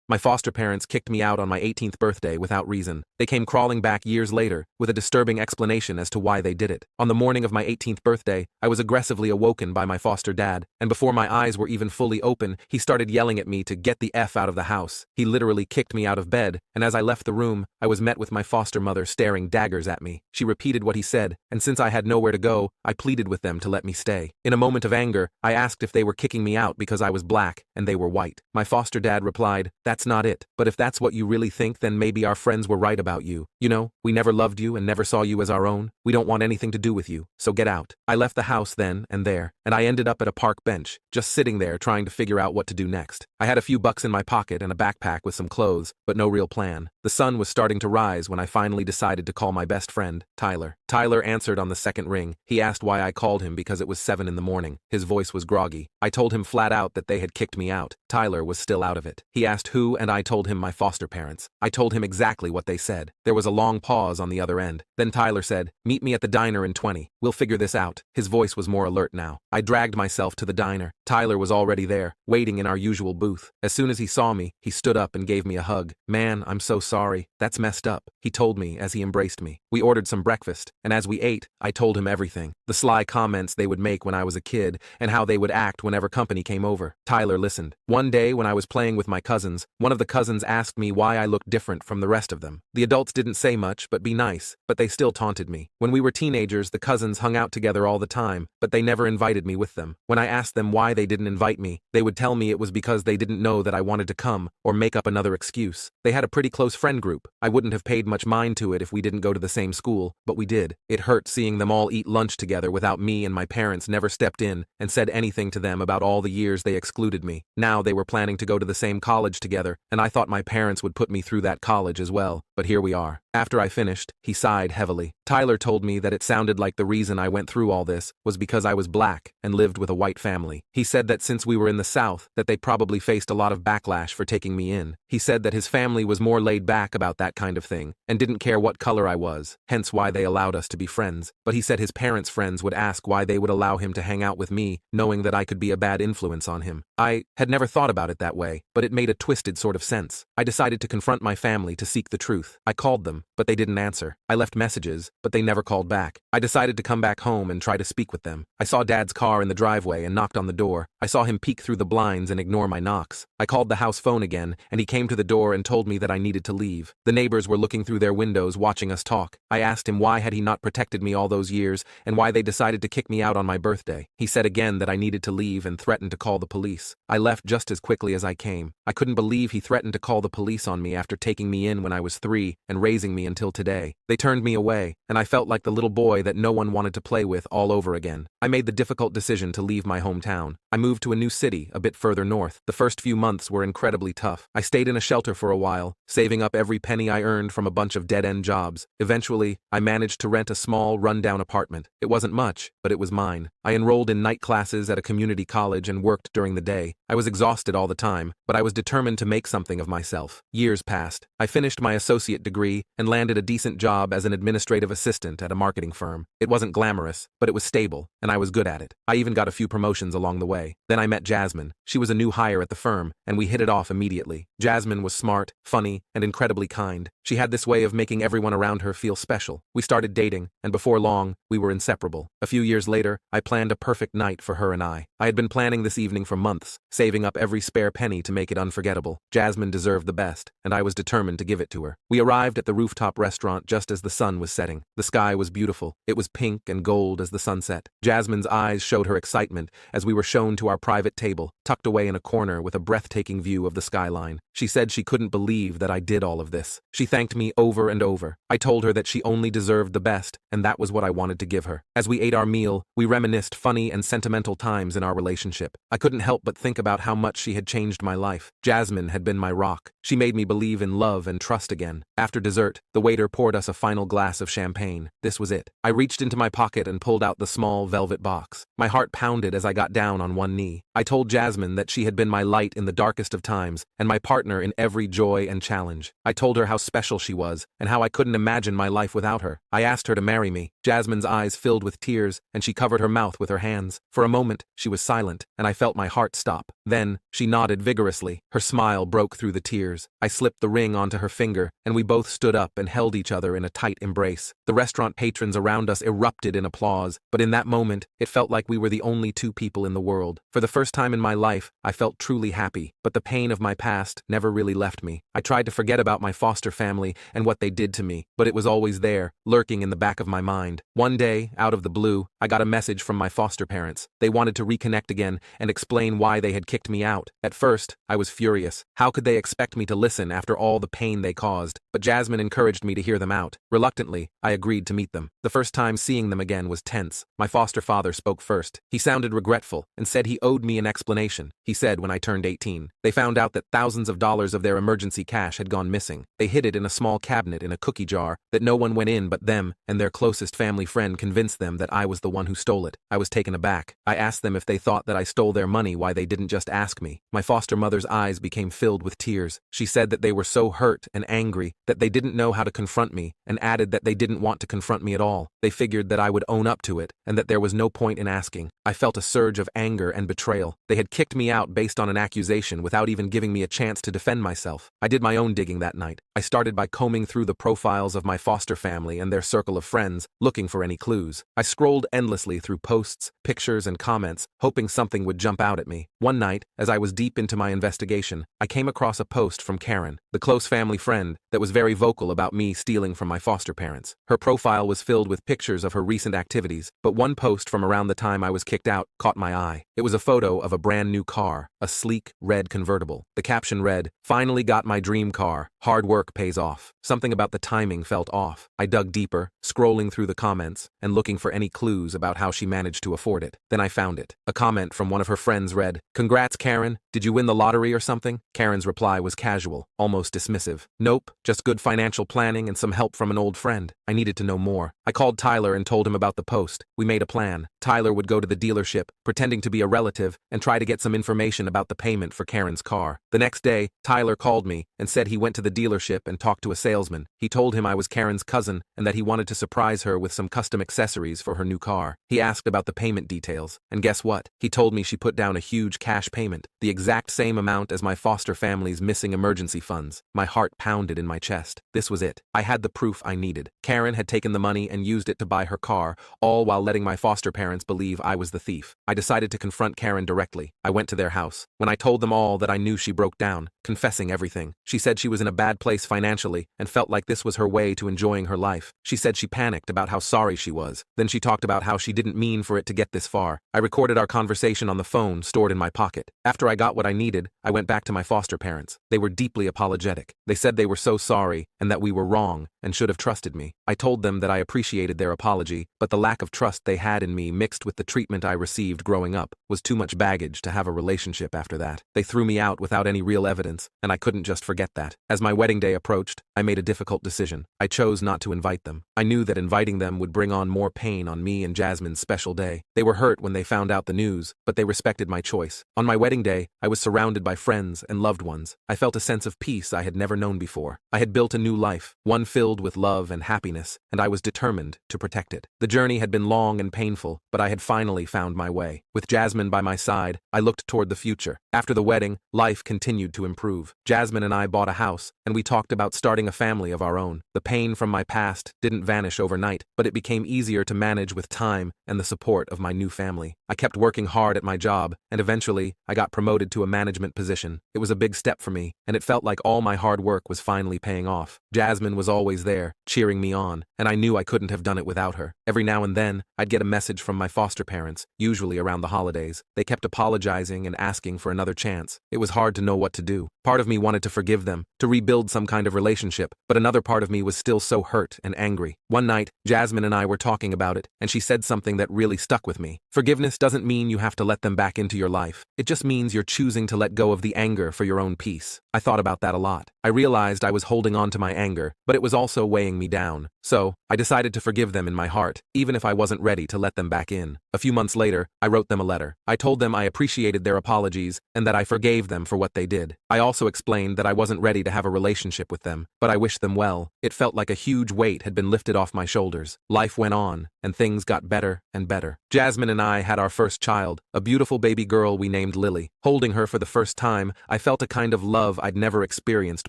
My foster parents kicked me out on my 18th birthday without reason. They came crawling back years later with a disturbing explanation as to why they did it. On the morning of my 18th birthday, I was aggressively awoken by my foster dad, and before my eyes were even fully open, he started yelling at me to get the F out of the house. He literally kicked me out of bed, and as I left the room, I was met with my foster mother staring daggers at me. She repeated what he said, and since I had nowhere to go, I pleaded with them to let me stay. In a moment of anger, I asked if they were kicking me out because I was black and they were white. My foster dad replied, "That's not it. But if that's what you really think, then maybe our friends were right about you. You know, we never loved you and never saw you as our own. We don't want anything to do with you, so get out." I left the house then and there, and I ended up at a park bench, just sitting there trying to figure out what to do next. I had a few bucks in my pocket and a backpack with some clothes, but no real plan. The sun was starting to rise when I finally decided to call my best friend, Tyler. Tyler answered on the second ring. He asked why I called him because it was 7 in the morning. His voice was groggy. I told him flat out that they had kicked me out. Tyler was still out of it. He asked who, and I told him my foster parents. I told him exactly what they said. There was a long pause on the other end. Then Tyler said, "Meet me at the diner in 20. We'll figure this out." His voice was more alert now. I dragged myself to the diner. Tyler was already there, waiting in our usual booth. As soon as he saw me, he stood up and gave me a hug. "Man, I'm so sorry. That's messed up," he told me as he embraced me. We ordered some breakfast, and as we ate, I told him everything. The sly comments they would make when I was a kid, and how they would act whenever company came over. Tyler listened. One day when I was playing with my cousins, one of the cousins asked me why I looked different from the rest of them. The adults didn't say much but be nice, but they still taunted me. When we were teenagers, the cousins hung out together all the time, but they never invited me with them. When I asked them why they didn't invite me, they would tell me it was because they didn't know that I wanted to come, or make up another excuse. They had a pretty close friend group. I wouldn't have paid much mind to it if we didn't go to the same school, but we did. It hurt seeing them all eat lunch together without me, and my parents never stepped in and said anything to them about all the years they excluded me. Now they were planning to go to the same college together, and I thought my parents would put me through that college as well, but here we are. After I finished, he sighed heavily. Tyler told me that it sounded like the reason I went through all this was because I was black and lived with a white family. He said that since we were in the South, that they probably faced a lot of backlash for taking me in. He said that his family was more laid back about that kind of thing, and didn't care what color I was, hence why they allowed us to be friends. But he said his parents' friends would ask why they would allow him to hang out with me, knowing that I could be a bad influence on him. I had never thought about it that way, but it made a twisted sort of sense. I decided to confront my family to seek the truth. I called them, but they didn't answer. I left messages, but they never called back. I decided to come back home and try to speak with them. I saw Dad's car in the driveway and knocked on the door. I saw him peek through the blinds and ignore my knocks. I called the house phone again, and he came to the door and told me that I needed to leave. The neighbors were looking through their windows watching us talk. I asked him why had he not protected me all those years, and why they decided to kick me out on my birthday. He said again that I needed to leave and threatened to call the police. I left just as quickly as I came. I couldn't believe he threatened to call the police on me after taking me in when I was 3 and raising me until today. They turned me away, and I felt like the little boy that no one wanted to play with all over again. I made the difficult decision to leave my hometown. I moved to a new city, a bit further north. The first few months were incredibly tough. I stayed in a shelter for a while, saving up every penny I earned from a bunch of dead-end jobs. Eventually, I managed to rent a small, run-down apartment. It wasn't much, but it was mine. I enrolled in night classes at a community college and worked during the day. I was exhausted all the time, but I was determined to make something of myself. Years passed. I finished my associate degree and landed a decent job as an administrative assistant at a marketing firm. It wasn't glamorous, but it was stable, and I was good at it. I even got a few promotions along the way. Then I met Jasmine. She was a new hire at the firm, and we hit it off immediately. Jasmine was smart, funny, and incredibly kind. She had this way of making everyone around her feel special. We started dating, and before long, we were inseparable. A few years later, I planned a perfect night for her and I. I had been planning this evening for months, saving up every spare penny to make it unforgettable. Jasmine deserved the best, and I was determined to give it to her. We arrived at the rooftop restaurant just as the sun was setting. The sky was beautiful. It was pink and gold as the sunset. Jasmine's eyes showed her excitement as we were shown to our private table, tucked away in a corner with a breathtaking view of the skyline. She said she couldn't believe that I did all of this. She thanked me over and over. I told her that she only deserved the best, and that was what I wanted to give her. As we ate our meal, we reminisced funny and sentimental times in our relationship. I couldn't help but think about how much she had changed my life. Jasmine had been my rock. She made me believe in love and trust again. After dessert, the waiter poured us a final glass of champagne. This was it. I reached into my pocket and pulled out the small velvet box. My heart pounded as I got down on one knee. I told Jasmine that she had been my light in the darkest of times and my partner in every joy and challenge. I told her how special she was and how I couldn't imagine my life without her. I asked her to marry me. Jasmine's eyes filled with tears and she covered her mouth with her hands. For a moment, she was silent and I felt my heart stop. Then, she nodded vigorously. Her smile broke through the tears. I slipped the ring onto her finger and we both stood up and held each other in a tight embrace. The restaurant patrons around us erupted in applause, but in that moment, it felt like we were the only two people in the world. For the first time in my life, I felt truly happy, but the pain of my past never really left me. I tried to forget about my foster family and what they did to me, but it was always there, lurking in the back of my mind. One day, out of the blue, I got a message from my foster parents. They wanted to reconnect again and explain why they had kicked me out. At first, I was furious. How could they expect me to listen after all the pain they caused? But Jasmine encouraged me to hear them out. Reluctantly, I agreed to meet them. The first time seeing them again was tense. My foster father spoke first. He sounded regretful and said he owed me an explanation. He said when I turned 18, they found out that thousands of dollars of their emergency cash had gone missing. They hid it in a small cabinet in a cookie jar that no one went in but them, and their closest family friend convinced them that I was the one who stole it. I was taken aback. I asked them if they thought that I stole their money, why they didn't just ask me. My foster mother's eyes became filled with tears. She said that they were so hurt and angry that they didn't know how to confront me, and added that they didn't want to confront me at all. They figured that I would own up to it, and that there was no point in asking. I felt a surge of anger and betrayal. They had kicked me out based on an accusation without even giving me a chance to defend myself. I did my own digging that night. I started by combing through the profiles of my foster family and their circle of friends, looking for any clues. I scrolled endlessly through posts, pictures, and comments, hoping something would jump out at me. One night, as I was deep into my investigation, I came across a post from Karen, the close family friend that was very vocal about me stealing from my foster parents. Her profile was filled with pictures of her recent activities, but one post from around the time I was kicked out caught my eye. It was a photo of a brand new car, a sleek, red convertible. The caption read, "Finally got my dream car. Hard work pays off." Something about the timing felt off. I dug deeper, scrolling through the comments and looking for any clues about how she managed to afford it. Then I found it. A comment from one of her friends read, "Congrats, Karen. Did you win the lottery or something?" Karen's reply was casual, almost dismissive. "Nope, just good financial planning and some help from an old friend." I needed to know more. I called Tyler and told him about the post. We made a plan. Tyler would go to the dealership, pretending to be a relative, and try to get some information about the payment for Karen's car. The next day, Tyler called me and said he went to the dealership and talked to a salesman. He told him I was Karen's cousin and that he wanted to surprise her with some custom accessories for her new car. He asked about the payment details, and guess what? He told me she put down a huge cash payment, the exact same amount as my foster family's missing emergency funds. My heart pounded in my chest. This was it. I had the proof I needed. Karen had taken the money and used it to buy her car, all while letting my foster parents believe I was the thief. I decided to confront Karen directly. I went to their house. When I told them all that I knew, she broke down, confessing everything. She said she was in a bad place financially and felt like this was her way to enjoying her life. She said she panicked about how sorry she was. Then she talked about how she didn't mean for it to get this far. I recorded our conversation on the phone stored in my pocket. After I got what I needed, I went back to my foster parents. They were deeply apologetic. They said they were so sorry and that we were wrong and should have trusted me. I told them that I appreciated their apology, but the lack of trust they had in me mixed with the treatment I received growing up was too much baggage to have a relationship after that. They threw me out without any real evidence, and I couldn't just forget that. As my wedding day approached, I made a difficult decision. I chose not to invite them. I knew that inviting them would bring on more pain on me and Jasmine's special day. They were hurt when they found out the news, but they respected my choice. On my wedding day, I was surrounded by friends and loved ones. I felt a sense of peace I had never known before. I had built a new life, one filled with love and happiness, and I was determined to protect it. The journey had been long and painful, but I had finally found my way. With Jasmine by my side, I looked toward the future. After the wedding, life continued to improve. Jasmine and I bought a house, and we talked about starting a family of our own. The pain from my past didn't vanish overnight, but it became easier to manage with time and the support of my new family. I kept working hard at my job, and eventually, I got promoted to a management position. It was a big step for me, and it felt like all my hard work was finally paying off. Jasmine was always there, cheering me on, and I knew I couldn't have done it without her. Every now and then, I'd get a message from my foster parents, usually around the holidays. They kept apologizing and asking for another chance. It was hard to know what to do. Part of me wanted to forgive them, to rebuild some kind of relationship, but another part of me was still so hurt and angry. One night, Jasmine and I were talking about it, and she said something that really stuck with me. Forgiveness doesn't mean you have to let them back into your life. It just means you're choosing to let go of the anger for your own peace. I thought about that a lot. I realized I was holding on to my anger, but it was also weighing me down. So, I decided to forgive them in my heart, even if I wasn't ready to let them back in. A few months later, I wrote them a letter. I told them I appreciated their apologies and that I forgave them for what they did. I also explained that I wasn't ready to have a relationship with them, but I wished them well. It felt like a huge weight had been lifted off my shoulders. Life went on, and things got better and better. Jasmine and I had our first child, a beautiful baby girl we named Lily. Holding her for the first time, I felt a kind of love I'd never experienced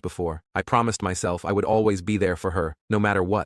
before. I promised myself I would always be there for her, no matter what.